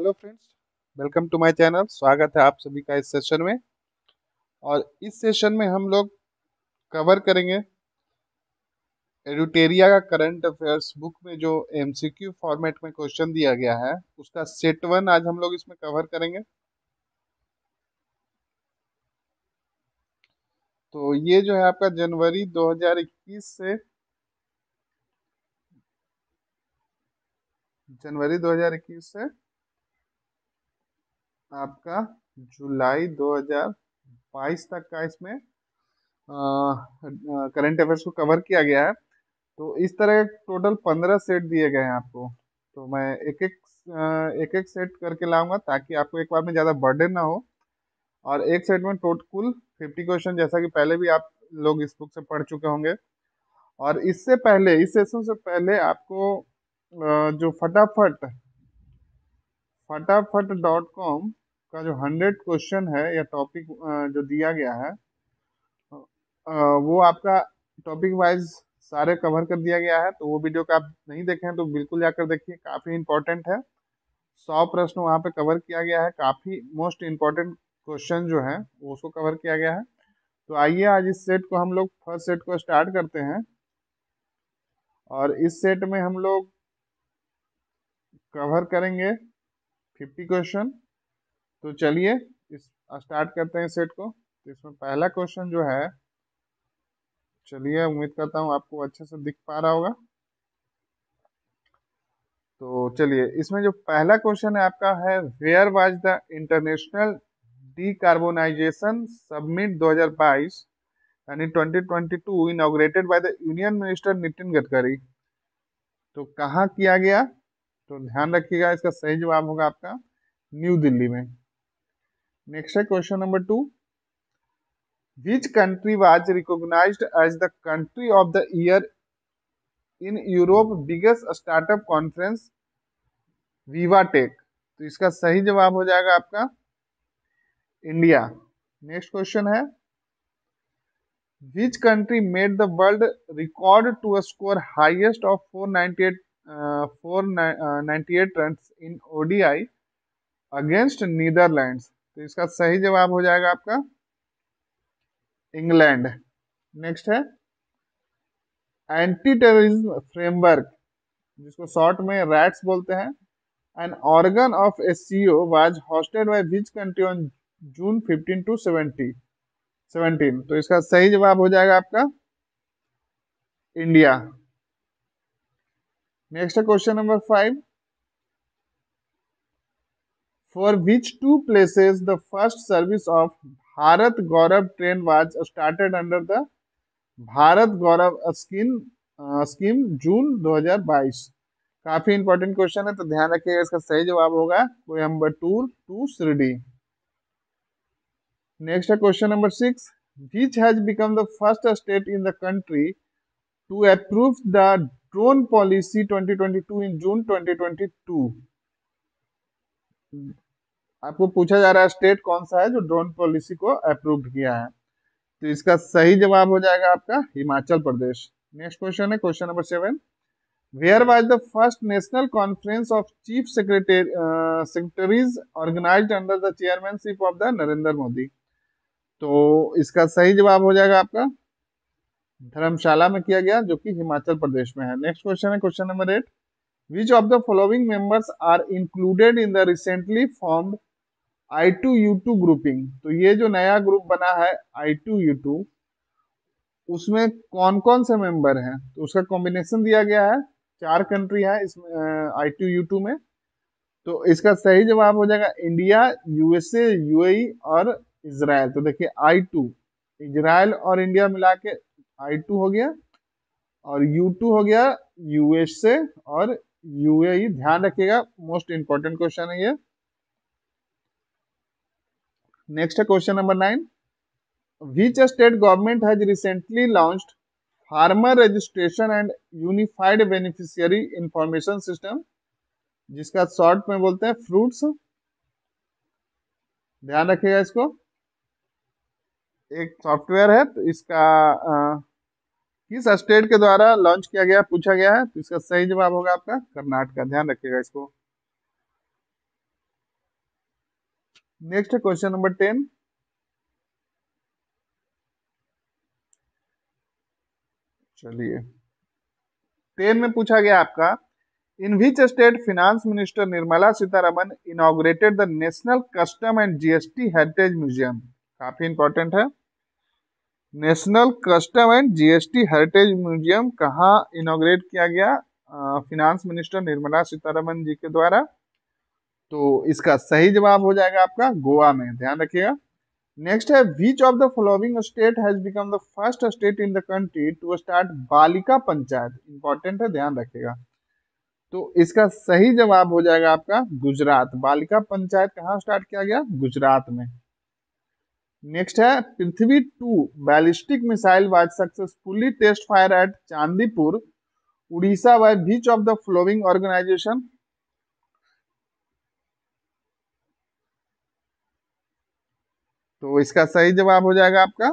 Hello friends, welcome to my channel. स्वागत है आप सभी का इस सेशन में। और इस सेशन में हम लोग कवर करेंगे एडुटेरिया का करंट अफेयर्स बुक में जो एमसीक्यू फॉर्मेट में क्वेश्चन दिया गया है, उसका सेट वन आज हम लोग इसमें कवर करेंगे। तो ये जो है आपका जनवरी 2021 से जनवरी 2021 से आपका जुलाई 2022 तक का इसमें करंट अफेयर्स को कवर किया गया है। तो इस तरह टोटल 15 सेट दिए गए हैं आपको। तो मैं एक एक सेट करके लाऊंगा ताकि आपको एक बार में ज़्यादा बर्डन ना हो। और एक सेट में टोटल कुल 50 क्वेश्चन, जैसा कि पहले भी आप लोग इस बुक से पढ़ चुके होंगे। और इससे पहले, इस सेशन से पहले आपको जो फटाफट फटाफट डॉट कॉम का जो 100 क्वेश्चन है या टॉपिक जो दिया गया है, वो आपका टॉपिक वाइज सारे कवर कर दिया गया है। तो वो वीडियो का आप नहीं देखे हैं तो बिल्कुल जाकर देखिए, काफी इंपॉर्टेंट है। 100 प्रश्न वहाँ पे कवर किया गया है, काफी मोस्ट इम्पोर्टेंट क्वेश्चन जो है वो उसको कवर किया गया है। तो आइए आज इस सेट को हम लोग फर्स्ट सेट को स्टार्ट करते हैं। और इस सेट में हम लोग कवर करेंगे 50 क्वेश्चन। तो चलिए इस स्टार्ट करते हैं सेट को। तो इसमें पहला क्वेश्चन जो है, चलिए उम्मीद करता हूँ आपको अच्छे से दिख पा रहा होगा। तो चलिए, इसमें जो पहला क्वेश्चन है आपका है, where was the international decarbonisation summit 2022 यानी 2022 inaugurated by the union minister Nitin Gadkari. तो कहाँ किया गया? तो ध्यान रखिएगा, इसका सही जवाब होगा आपका न्यू दिल्ली में। नेक्स्ट है question number 2। Which country was recognised as the country of the year in Europe biggest startup conference Viva Tech? तो इसका सही जवाब हो जाएगा आपका इंडिया। नेक्स्ट क्वेश्चन है, which country made the world record to score highest of 498 run in ODI against Netherlands? तो इसका सही जवाब हो जाएगा आपका इंग्लैंड। नेक्स्ट है, एंटी टेररिज्म फ्रेमवर्क, जिसको शॉर्ट में रैट्स बोलते हैं, an organ of SCO was hosted by which country on June 15 to 17? तो इसका सही जवाब हो जाएगा आपका इंडिया। नेक्स्ट है question number 5। For which two places the first service of Bharat Gaurav train was started under the Bharat Gaurav scheme June 2022? काफी important question है, तो ध्यान रखिएगा। इसका सही जवाब होगा कोयम्बटूर टू शिरडी। नेक्स्ट है question number 6। Which has become the first state in the country to approve the drone policy 2022 in June 2022? आपको पूछा जा रहा है स्टेट कौन सा है जो ड्रोन पॉलिसी को अप्रूव किया है। तो इसका सही जवाब हो जाएगा आपका हिमाचल प्रदेश। नेक्स्ट क्वेश्चन है question number 7। Where was the first national conference of chief secretaries organised under the chairmanship of the Narendra Modi? तो इसका सही जवाब हो जाएगा आपका धर्मशाला में किया गया, जो कि हिमाचल प्रदेश में है। नेक्स्ट क्वेश्चन है question number 8। Which of the following members are included in the recently formed I2U2 grouping? तो ये जो नया ग्रुप बना है I2U2, उसमें कौन कौन से मेंबर हैं? तो उसका कॉम्बिनेशन दिया गया है, 4 कंट्री है इसमें I2U2 में। तो इसका सही जवाब हो जाएगा इंडिया, यूएसए, यूएई और इजराइल। तो देखिए, I2 इजराइल और इंडिया मिला के I2 हो गया, और U2 हो गया यूएसए और यूएई। ध्यान रखिएगा, मोस्ट इंपॉर्टेंट क्वेश्चन है ये। नेक्स्ट है question number 9। Which state government has recently launched farmer registration and unified beneficiary information system, जिसका शॉर्ट में बोलते हैं फ्रूट्स? ध्यान रखिएगा इसको, एक सॉफ्टवेयर है। तो इसका किस स्टेट के द्वारा लॉन्च किया गया, पूछा गया है। तो इसका सही जवाब होगा आपका कर्नाटक। ध्यान रखिएगा इसको। नेक्स्ट है क्वेश्चन नंबर 10। चलिए 10 में पूछा गया आपका, in which state finance minister Nirmala Sitharaman inaugurated the national custom and GST heritage museum. काफी इंपॉर्टेंट है। National custom and GST heritage museum कहाँ इनॉग्रेट किया गया फिनांस मिनिस्टर निर्मला सीतारमन जी के द्वारा? तो इसका सही जवाब हो जाएगा आपका गोवा में, ध्यान रखिएगा। नेक्स्ट है, which of the following state has become the first state in the country to start Balika panchayat? Important है, ध्यान रखिएगा। तो इसका सही जवाब हो जाएगा आपका गुजरात। बालिका पंचायत कहाँ स्टार्ट किया गया? गुजरात में। नेक्स्ट है, Prithvi 2 ballistic missile was successfully test fire at Chandipur Orissa by which of the following organisation? तो इसका सही जवाब हो जाएगा आपका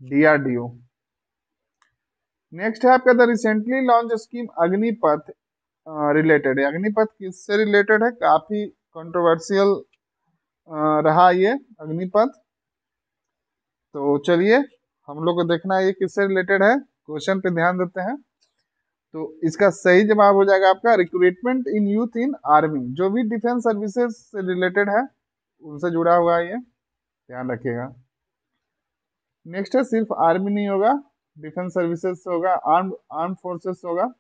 डीआरडीओ। नेक्स्ट है आपका, the recently launch scheme Agnipath related है। अग्निपथ किससे रिलेटेड है? काफी कंट्रोवर्शियल रहा ये अग्निपथ। तो चलिए हम लोग को देखना है ये किससे रिलेटेड है, क्वेश्चन पे ध्यान देते हैं। तो इसका सही जवाब हो जाएगा आपका recruitment in youth in army. जो भी डिफेंस सर्विसेज से रिलेटेड है उनसे जुड़ा हुआ है ये, ध्यान रखिएगा। नेक्स्ट है, सिर्फ आर्मी नहीं होगा, डिफेंस सर्विसेज से होगा, आर्म फोर्सेस से होगा।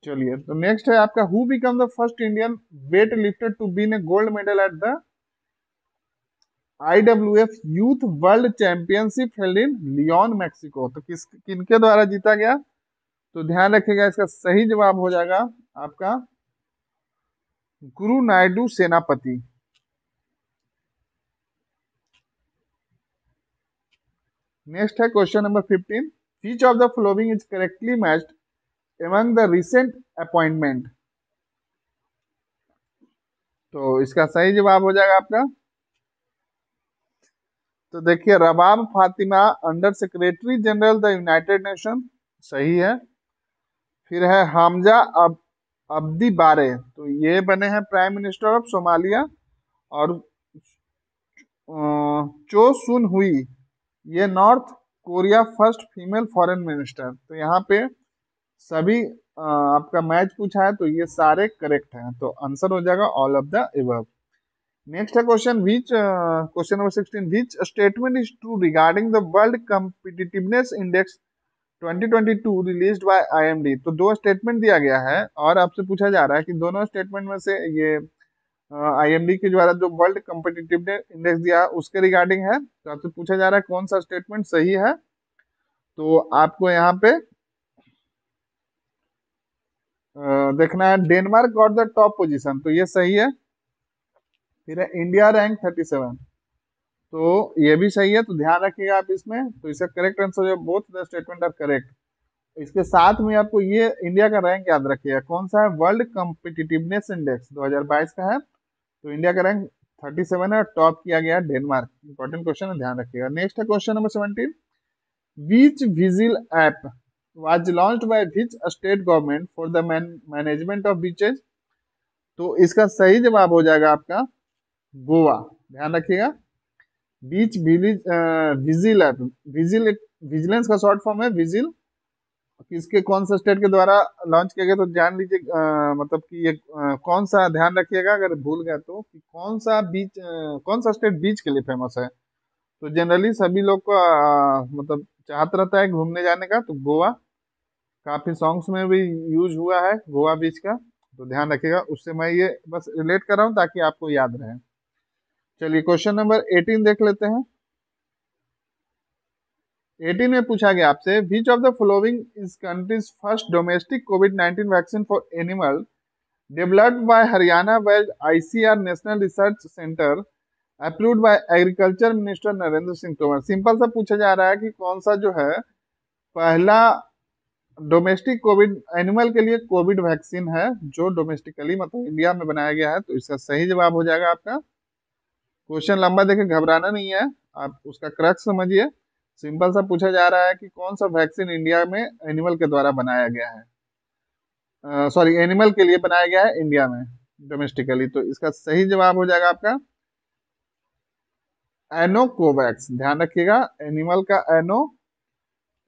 चलिए तो नेक्स्ट है आपका, who become the first Indian weight lifter to win a gold medal at the IWF youth world championship held in Leon Mexico? तो किनके द्वारा जीता गया? तो ध्यान रखिएगा, इसका सही जवाब हो जाएगा आपका गुरु नायडू सेनापति। नेक्स्ट है question number 15, which of the following is correctly matched among the recent appointment? तो इसका सही जवाब हो जाएगा आपका, तो देखिए, Rabab Fatima under secretary general the United Nation, सही है। फिर है हामजा अब्दी बारे, तो ये बने हैं प्राइम मिनिस्टर ऑफ सोमालिया। और चो सुन हुई, ये north Korea first female foreign minister. तो यहाँ पे सभी आपका मैच पूछा है तो ये सारे करेक्ट हैं, तो आंसर हो जाएगा all of the above. Next है question, question number 16, which statement is true regarding the world competitiveness index 2022 released by IMD? तो दो स्टेटमेंट दिया गया है और आपसे पूछा जा रहा है कि दोनों स्टेटमेंट में से ये IMD के द्वारा जो वर्ल्ड कॉम्पिटिटिवनेस इंडेक्स दिया उसके रिगार्डिंग है। तो आपसे पूछा जा रहा है कौन सा स्टेटमेंट सही है। तो आपको यहाँ पे देखना है, Denmark got the top position, तो ये सही है। फिर है इंडिया रैंक 37, तो ये भी सही है। तो ध्यान रखिएगा आप इसमें, तो इसका करेक्ट आंसर है both the statement are correct. इसके साथ में आपको ये इंडिया का रैंक याद रखिएगा, कौन सा है? वर्ल्ड कॉम्पिटिटिवनेस इंडेक्स 2022 का है। तो इंडिया का रैंक 37 है और टॉप किया गया है डेनमार्क। इंपॉर्टेंट क्वेश्चन है, ध्यान रखिएगा। नेक्स्ट है question number 17, which vigil app was launched by which state government for the management of beaches? तो इसका सही जवाब हो जाएगा आपका गोवा, ध्यान रखिएगा। Beach vigil vigil app, vigil vigilance का शॉर्ट फॉर्म है विजिल। किसके कौन सा स्टेट के द्वारा लॉन्च किया गया? तो जान लीजिए मतलब कि ये कौन सा, ध्यान रखिएगा अगर भूल गया तो, कि कौन सा बीच कौन सा स्टेट बीच के लिए फेमस है। तो जनरली सभी लोग को मतलब चाहत रहता है घूमने जाने का, तो गोवा काफी सॉन्ग्स में भी यूज हुआ है गोवा बीच का। तो ध्यान रखिएगा, उससे मैं ये बस रिलेट कर रहा हूँ ताकि आपको याद रहे। चलिए क्वेश्चन नंबर 18 देख लेते हैं। 18 में पूछा गया आपसे, which of the following is countries first domestic covid vaccine for animal developed by Haryana veg ICR national research centre approved by agriculture minister Narendra Singh Tomar? Simple सा पूछा जा रहा है कि कौन सा जो है पहला डोमेस्टिक कोविड एनिमल के लिए कोविड वैक्सीन है जो डोमेस्टिकली मतलब इंडिया में बनाया गया है। तो इसका सही जवाब हो जाएगा आपका, क्वेश्चन लंबा देखे घबराना नहीं है, आप उसका क्रक्स समझिए। सिंपल सा पूछा जा रहा है कि कौन सा वैक्सीन इंडिया में एनिमल के द्वारा बनाया गया है, सॉरी एनिमल के लिए बनाया गया है इंडिया में। डोमेस्टिकली। तो इसका सही जवाब हो जाएगा आपका एनोकोवैक्स। ध्यान रखिएगा, एनिमल का एनो,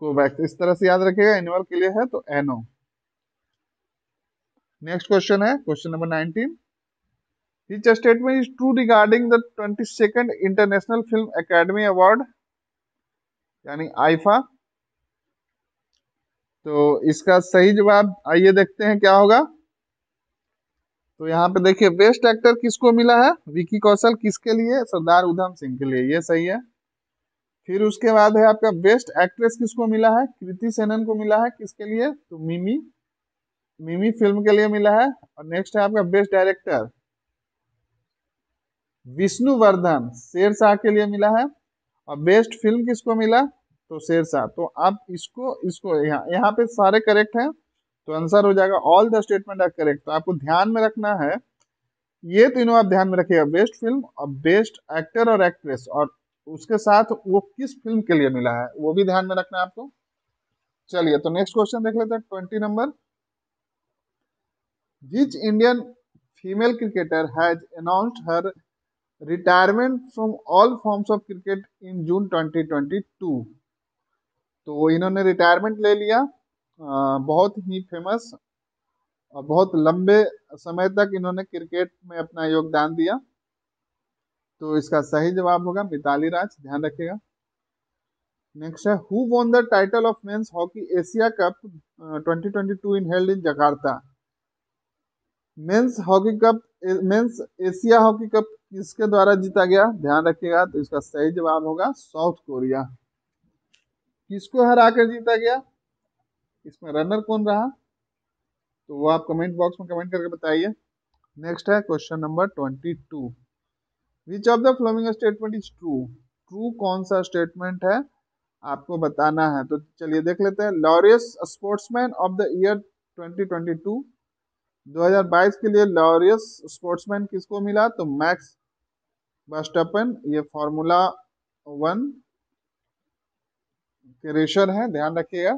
कोवैक्स, इस तरह से याद रखिएगा, एनिमल के लिए है तो एनो। नेक्स्ट क्वेश्चन है question number 19। Which statement is true regarding the 22nd international film academy award यानी आईफा? तो इसका सही जवाब आइए देखते हैं क्या होगा। तो यहाँ पे देखिए, बेस्ट एक्टर किसको मिला है? विकी कौशल। किसके लिए? सरदार उधम सिंह के लिए, ये सही है। फिर उसके बाद है आपका बेस्ट एक्ट्रेस किसको मिला है? कृति सेनन को मिला है। किसके लिए? तो मिमी, मिमी फिल्म के लिए मिला है। और नेक्स्ट है आपका बेस्ट डायरेक्टर विष्णुवर्धन, शेरशाह के लिए मिला है। और बेस्ट फिल्म किसको मिला? तो शेरशाह। तो आप इसको इसको यहाँ पे सारे करेक्ट हैं, तो आंसर हो जाएगा all the statement are correct. तो आपको ध्यान में रखना है, ये तीनों आप ध्यान में रखिएगा, बेस्ट फिल्म और बेस्ट एक्टर और एक्ट्रेस, और उसके साथ वो किस फिल्म के लिए मिला है वो भी ध्यान में रखना है आपको। चलिए, तो नेक्स्ट क्वेश्चन देख लेते हैं 20 नंबर। Which Indian female cricketer has announced her retirement from all forms of cricket in June 2022? तो इन्होंने रिटायरमेंट ले लिया। बहुत ही फेमस और बहुत लंबे समय तक इन्होंने क्रिकेट में अपना योगदान दिया। तो इसका सही जवाब होगा मिताली राज। ध्यान रखिएगा। नेक्स्ट है who won the title of men's hockey Asia cup 2022 in held in Jakarta? Men's hockey cup, men's Asia hockey cup किसके द्वारा जीता गया? ध्यान रखिएगा। तो इसका सही जवाब होगा साउथ कोरिया। किसको हरा कर जीता गया? इसमें रनर कौन रहा? तो वो आप कमेंट बॉक्स में कमेंट करके बताइए। नेक्स्ट है question number 22। Which of the following statement is true? True कौन सा स्टेटमेंट है आपको बताना है। तो चलिए देख लेते हैं। Laureus sportsman of the year 2022, 2022 के लिए लॉरियस स्पोर्ट्समैन किसको मिला? तो मैक्स वर्स्टैपेन, ये फॉर्मूला 1 के रेसर हैं, ध्यान रखिएगा।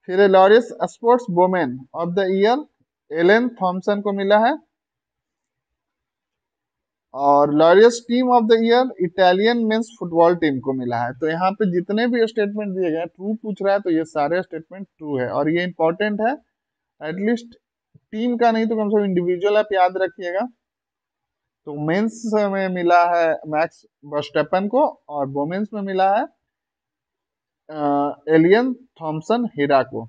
फिर Laureus sports women of the year Elaine Thompson को मिला है। और Laureus team of the year Italian men's football team को मिला है। तो यहाँ पे जितने भी स्टेटमेंट दिए गए ट्रू पूछ रहा है, तो ये सारे स्टेटमेंट ट्रू है और ये इंपॉर्टेंट है। एटलीस्ट टीम का नहीं तो कम से कम इंडिविजुअल आप याद रखिएगा। तो मेंस में मिला है मैक्स वर्स्टैपेन को और वुमेन्स में मिला है एलियन थॉम्सन हीरा को।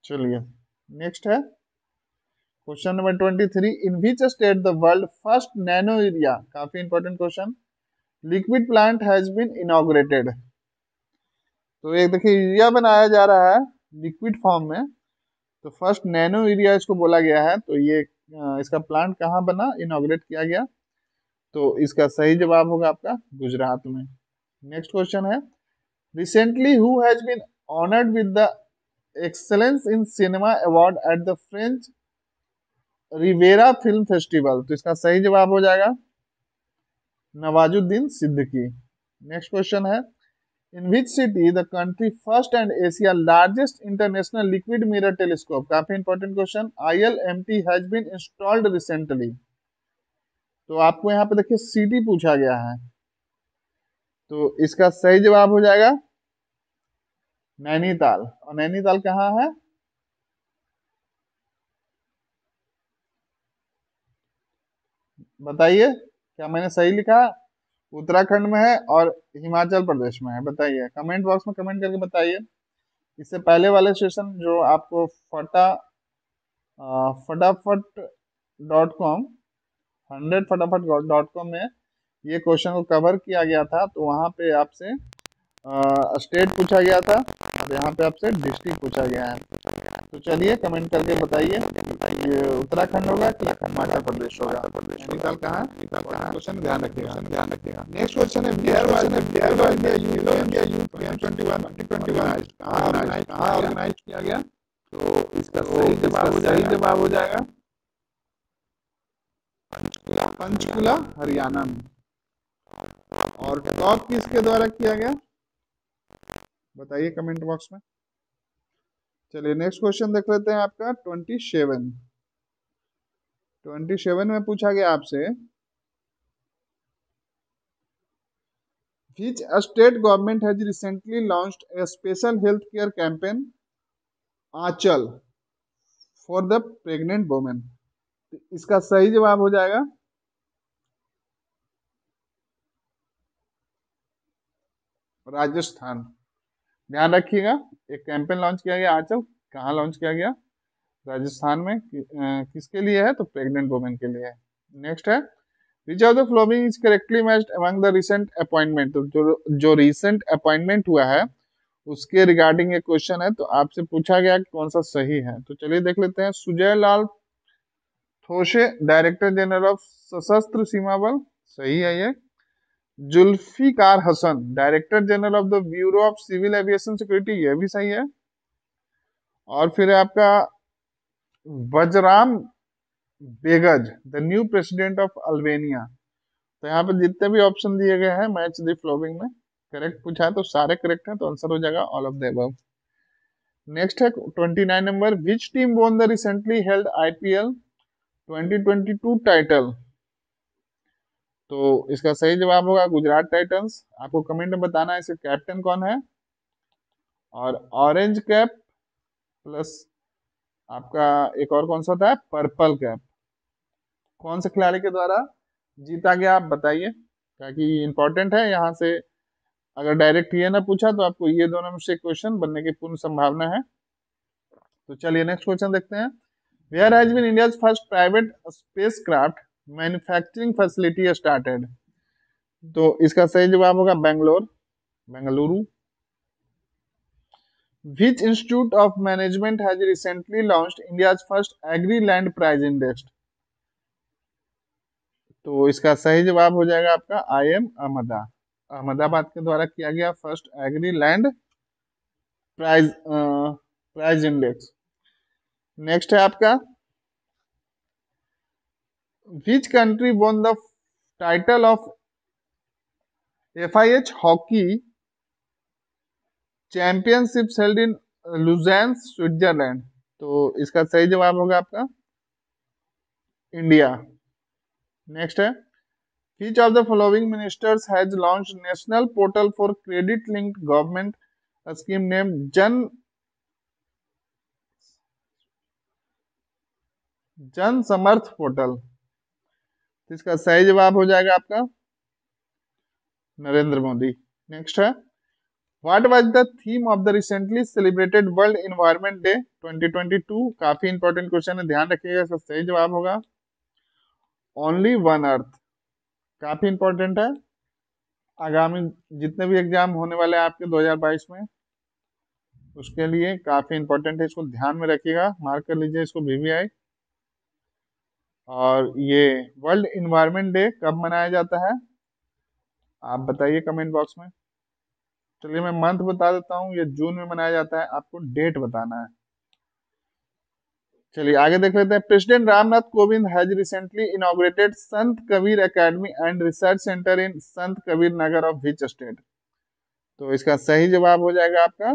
चलिए नेक्स्ट है question number 23। In which state the world first nano urea, काफी important question, liquid plant has been inaugurated? तो एक देखिए, यूरिया बनाया जा रहा है लिक्विड फॉर्म में, तो फर्स्ट नैनो यूरिया इसको बोला गया है। तो ये इसका प्लांट कहाँ बना, इनॉग्रेट किया गया? तो इसका सही जवाब होगा आपका गुजरात में। नेक्स्ट क्वेश्चन है recently who has been honoured with the excellence in cinema award at the French Riviera film festival? तो इसका सही जवाब हो जाएगा नवाजुद्दीन सिद्दीकी। नेक्स्ट क्वेश्चन है in which city the country first and Asia largest international liquid mirror telescope, काफी important question, ILMT has been installed recently? तो आपको यहाँ पे देखिए सिटी पूछा गया है, तो इसका सही जवाब हो जाएगा नैनीताल। और नैनीताल कहाँ है? बताइए, क्या मैंने सही लिखा? उत्तराखंड में है और हिमाचल प्रदेश में है। बताइए, कमेंट बॉक्स में कमेंट करके बताइए। इससे पहले वाले सेशन जो आपको फटाफट.com 100फटाफट.com में ये क्वेश्चन को कवर किया गया था। तो वहां पे आपसे स्टेट पूछा गया था और यहाँ पे आपसे डिस्ट्रिक्ट पूछा गया है। तो चलिए कमेंट करके बताइए, ये उत्तराखंड होगा कि हिमाचल प्रदेश होगा? नैनीताल कहाँ? क्वेश्चन ध्यान रखिएगा। नेक्स्ट क्वेश्चन है कहाँ ऑर्गेनाइज किया गया? तो इसका सही जवाब हो जाएगा पंचकुला हरियाणा में। और टॉप किसके द्वारा किया गया? बताइए कमेंट बॉक्स में। चलिए नेक्स्ट क्वेश्चन देख लेते हैं आपका 27 में पूछा गया आपसे, which state government has recently launched a special health care campaign Aanchal for the pregnant women. इसका सही जवाब हो जाएगा राजस्थान। ध्यान रखिएगा, एक कैंपेन लॉन्च किया गया आंचल, कहाँ लॉन्च किया गया? राजस्थान में। किसके लिए है? तो प्रेग्नेंट वुमेन के लिए है। नेक्स्ट है, which of the following is correctly matched among the recent appointment. तो जो रिसेंट अपॉइंटमेंट हुआ है उसके रिगार्डिंग एक क्वेश्चन है, तो आपसे पूछा गया कि कौन सा सही है। तो चलिए देख लेते हैं। Sujoy Lal Thaosen, director general of Sashastra Seema Bal, सही है ये। Zulfiqar Hasan, director general of the bureau of civil aviation security, ये भी सही है। और फिर है आपका Bajram Begaj, the new president of Albania. तो यहाँ पे जितने भी ऑप्शन दिए गए हैं मैच द फ्लोविंग में करेक्ट पूछा है, तो सारे करेक्ट हैं, तो आंसर हो जाएगा all of the above. Next है 29 number, which team won the recently held IPL 2022 title. तो इसका सही जवाब होगा गुजरात टाइटंस। आपको कमेंट में बताना है इसका कैप्टन कौन है। और ऑरेंज कैप प्लस आपका एक और कौन सा था, पर्पल कैप, कौन से खिलाड़ी के द्वारा जीता गया आप बताइए, ताकि इंपॉर्टेंट है यहाँ से। अगर डायरेक्ट ये ना पूछा तो आपको ये दोनों में से क्वेश्चन बनने की पूर्ण संभावना है। तो चलिए नेक्स्ट क्वेश्चन देखते हैं। Where has been India's first private spacecraft manufacturing facility started. तो इसका सही जवाब होगा Bengaluru. Which Institute of Management has recently launched India's first Agri-Land Prize Index? तो इसका सही जवाब हो जाएगा आपका IIM अहमदाबाद के द्वारा किया गया first agri land price index. Next है आपका, which country won the title of FIH hockey championship held in Lausanne Switzerland. तो इसका सही जवाब होगा आपका इंडिया। नेक्स्ट है, which of the following ministers has launched national portal for credit linked government scheme named जन समर्थ पोर्टल। इसका सही जवाब हो जाएगा आपका नरेंद्र मोदी। नेक्स्ट है, what was the theme of the recently celebrated world environment day 2022। काफी इंपॉर्टेंट क्वेश्चन है, ध्यान रखिएगा। इसका सही जवाब होगा ओनली वन अर्थ। काफी इंपॉर्टेंट है, आगामी जितने भी एग्जाम होने वाले हैं आपके 2022 में उसके लिए काफी इंपॉर्टेंट है, इसको ध्यान में रखिएगा, मार्क कर लीजिए इसको VVI। और ये वर्ल्ड इन्वायरमेंट डे कब मनाया जाता है आप बताइए कमेंट बॉक्स में। चलिए मैं मंथ बता देता हूँ, ये जून में मनाया जाता है, आपको डेट बताना है। चलिए आगे देख लेते हैं। President Ramnath Kovind has recently inaugurated Sant Kabir academy and research centre in Sant Kabir Nagar of which state. तो इसका सही जवाब हो जाएगा आपका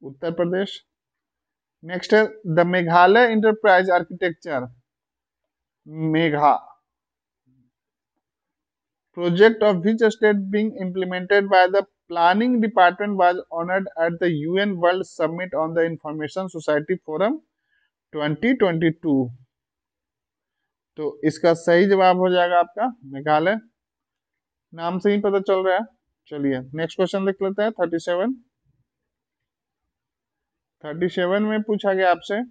उत्तर प्रदेश। नेक्स्ट है, the Meghalaya enterprise architecture Megha project of which state being implemented by the planning department was honored at the UN World Summit on the Information Society Forum 2022। तो इसका सही जवाब हो जाएगा आपका मेघालय, नाम से ही पता चल रहा है। चलिए नेक्स्ट क्वेश्चन देख लेते हैं। 37 में पूछा गया आपसे,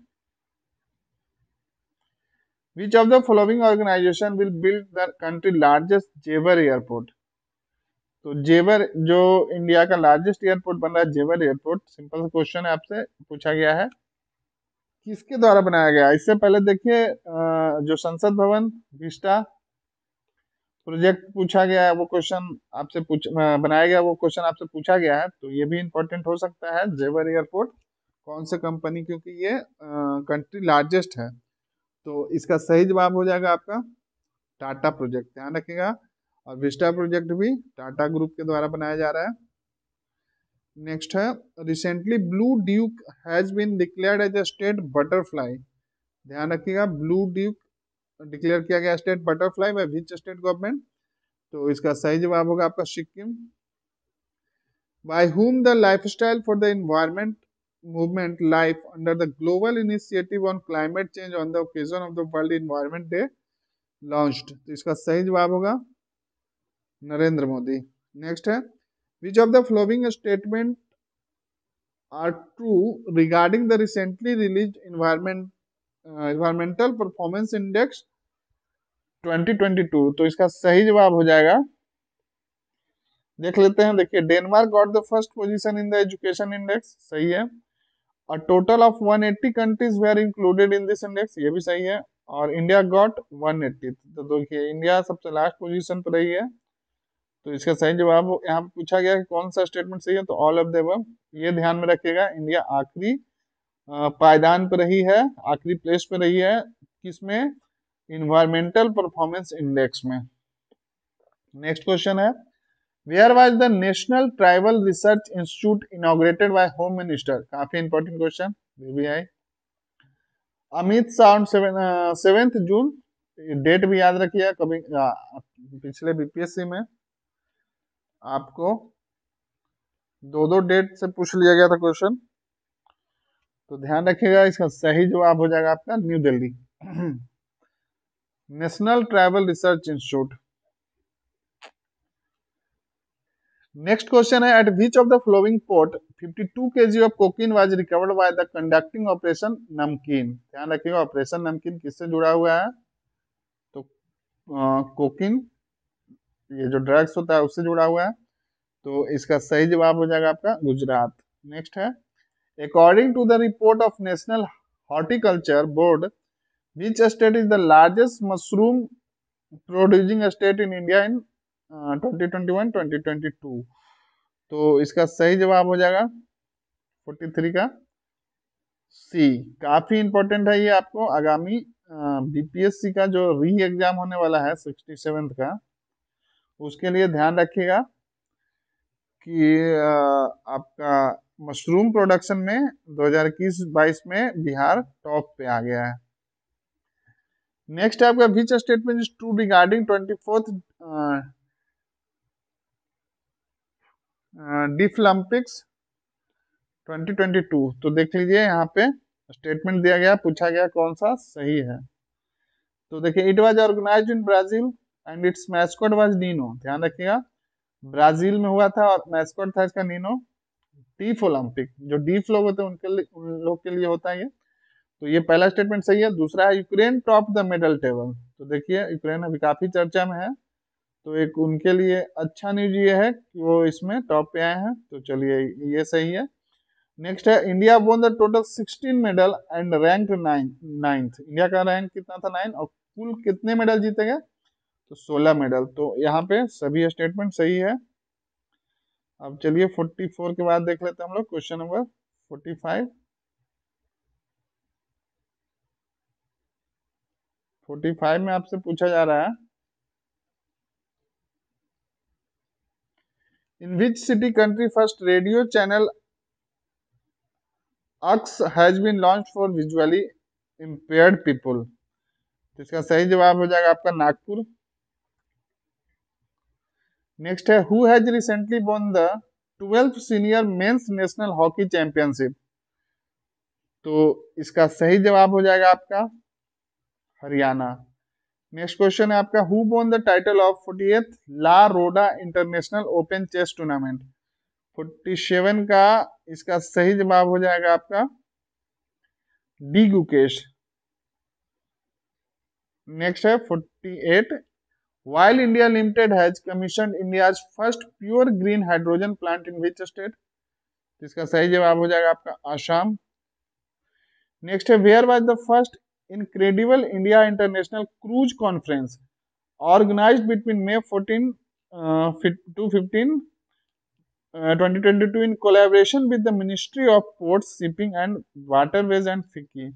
which of the following organisation will build the country largest Jewar airport. तो जेवर जो इंडिया का लार्जेस्ट एयरपोर्ट बन रहा है जेवर एयरपोर्ट, सिंपल सा क्वेश्चन है, आपसे पूछा गया है किसके द्वारा बनाया गया। इससे पहले देखिए जो संसद भवन विस्टा प्रोजेक्ट पूछा गया है वो क्वेश्चन आपसे बनाया गया वो क्वेश्चन आपसे पूछा गया है, तो ये भी इंपॉर्टेंट हो सकता है। जेवर एयरपोर्ट कौन से कंपनी, क्योंकि ये कंट्री लार्जेस्ट है। तो इसका सही जवाब हो जाएगा आपका टाटा प्रोजेक्ट, ध्यान रखिएगा। और विस्टा प्रोजेक्ट भी टाटा ग्रुप के द्वारा बनाया जा रहा है। नेक्स्ट है, recently blue duke has been declared as a state butterfly. ध्यान रखिएगा, ब्लू ड्यूक डिक्लेयर किया गया state butterfly by which state government? तो इसका सही जवाब होगा आपका Sikkim. By whom the Lifestyle for the Environment movement life under the global initiative on climate change on the occasion of the World Environment Day launched? तो इसका सही जवाब होगा नरेंद्र मोदी। नेक्स्ट है, which of the following statement are true regarding the recently released environmental performance index 2022? तो इसका सही जवाब हो जाएगा, देख लेते हैं। देखिए, Denmark got the first position in the education index, सही है। A total of 180 countries were included in this index, ये भी सही है। और इंडिया गॉट 180, तो देखिए इंडिया सबसे लास्ट पोजीशन पर रही है। तो इसका सही जवाब यहाँ पूछा गया कि कौन सा स्टेटमेंट सही है, तो ऑल ऑफ द अबव। ये ध्यान में रखिएगा, इंडिया आखिरी पायदान पर रही है, आखिरी प्लेस पे रही है, किसमें? इन्वायरमेंटल परफॉर्मेंस इंडेक्स में। नेक्स्ट क्वेश्चन है, where was the national tribal research institute inaugurated by home minister? काफी इंपॉर्टेंट क्वेश्चन, बीबीआई। अमित शाह 7 जून, डेट भी याद रखिए, कभी पिछले बीपीएससी में आपको दो दो डेट से पूछ लिया गया था क्वेश्चन, तो ध्यान रखिएगा। इसका सही जवाब हो जाएगा आपका new Delhi, national tribal research institute. Next question है, at which of the following port 52 kg of cocaine was recovered by the conducting operation Namkeen? ध्यान रखिएगा, ऑपरेशन नमकीन किससे जुड़ा हुआ है? तो कोकीन, ये जो ड्रग्स होता है उससे जुड़ा हुआ है। तो इसका सही जवाब हो जाएगा आपका गुजरात। नेक्स्ट है, according to the report of national horticulture board which state is the largest mushroom producing state in India in 2021-2022? तो इसका सही जवाब हो जाएगा 43 का सी। काफी इंपॉर्टेंट है ये, आपको आगामी बीपीएससी का जो री एग्जाम होने वाला है 67th का, उसके लिए ध्यान रखिएगा कि आपका मशरूम प्रोडक्शन में 2021-22 में बिहार टॉप पे आ गया है। नेक्स्ट है आपका, विच statement is true regarding 24th डिफलम्पिक्स 2022? तो देख लीजिए, यहाँ पे स्टेटमेंट दिया गया, पूछा गया कौन सा सही है। तो देखिए, it was organised in Brazil and its mascot was Nino. ध्यान रखिएगा, ब्राजील में हुआ था और मैस्कॉट था इसका नीनो। डीफ ओलंपिक, जो डीफ लोग होते हैं उनके लिए, उन लोग के लिए होता है ये। तो ये पहला स्टेटमेंट सही है। दूसरा है, Ukraine top the medal table. तो देखिए, यूक्रेन अभी काफी चर्चा में है, तो एक उनके लिए अच्छा न्यूज ये है कि वो इसमें टॉप पे आए हैं, तो चलिए ये सही है। नेक्स्ट है, India won the total 16 medal and rank 9th। India का रैंक कितना था? 9, और कुल कितने मेडल जीते गए? तो 16 मेडल। तो यहाँ पे सभी स्टेटमेंट सही है। अब चलिए 44 के बाद देख लेते हैं हम लोग क्वेश्चन नंबर 45। 45 में आपसे पूछा जा रहा है, in which city country first radio channel Aks has been launch for visually impaired people? तो इसका सही जवाब हो जाएगा आपका नागपुर। नेक्स्ट है, who has recently won the 12th senior men's national hockey championship? तो इसका सही जवाब हो जाएगा आपका हरियाणा। नेक्स्ट क्वेश्चन है आपका, who won the title of 48th La Roda international open chess tournament? 47 का इसका सही जवाब हो जाएगा आपका डी गुकेश। नेक्स्ट है 48, while India Limited has commissioned India's first pure green hydrogen plant in which state? इसका सही जवाब हो जाएगा आपका आसाम। नेक्स्ट है, where was the first incredible India international cruise conference organised between May 14 to 15 2022 in collaboration with the Ministry of Ports, Shipping and Waterways and FICCI?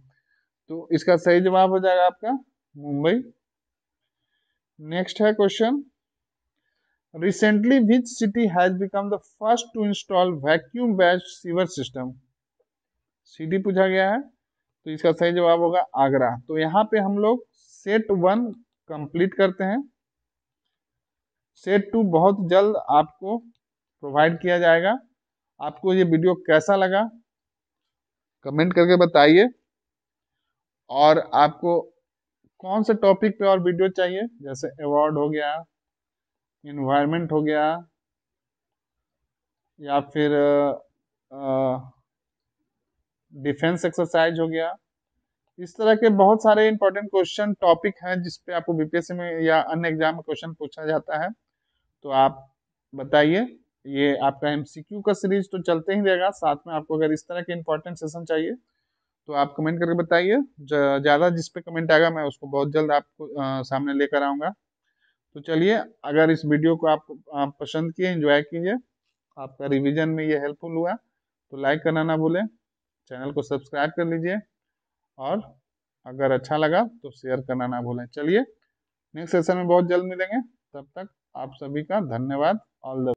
तो इसका सही जवाब हो जाएगा आपका मुंबई। नेक्स्ट है question, Recently, which city has become the first to install vacuum-based sewer system? City पूछा गया है, तो इसका सही जवाब होगा आगरा। तो यहाँ पे हम लोग सेट 1 कंप्लीट करते हैं। सेट 2 बहुत जल्द आपको प्रोवाइड किया जाएगा। आपको ये वीडियो कैसा लगा कमेंट करके बताइए, और आपको कौन से टॉपिक पे और वीडियो चाहिए, जैसे अवार्ड हो गया, इन्वायरमेंट हो गया, या फिर डिफेंस एक्सरसाइज हो गया। इस तरह के बहुत सारे इंपॉर्टेंट क्वेश्चन टॉपिक हैं जिसपे आपको बीपीएससी में या अन्य एग्जाम में क्वेश्चन पूछा जाता है। तो आप बताइए। ये आपका एमसीक्यू का सीरीज तो चलते ही रहेगा, साथ में आपको अगर इस तरह के इंपॉर्टेंट सेशन चाहिए तो आप कमेंट करके बताइए। ज़्यादा जिस पे कमेंट आएगा मैं उसको बहुत जल्द आपको सामने लेकर आऊँगा। तो चलिए, अगर इस वीडियो को आप पसंद किए, एंजॉय कीजिए, आपका रिवीजन में ये हेल्पफुल हुआ, तो लाइक करना ना भूलें, चैनल को सब्सक्राइब कर लीजिए, और अगर अच्छा लगा तो शेयर करना ना भूलें। चलिए, नेक्स्ट सेशन में बहुत जल्द मिलेंगे, तब तक आप सभी का धन्यवाद। All the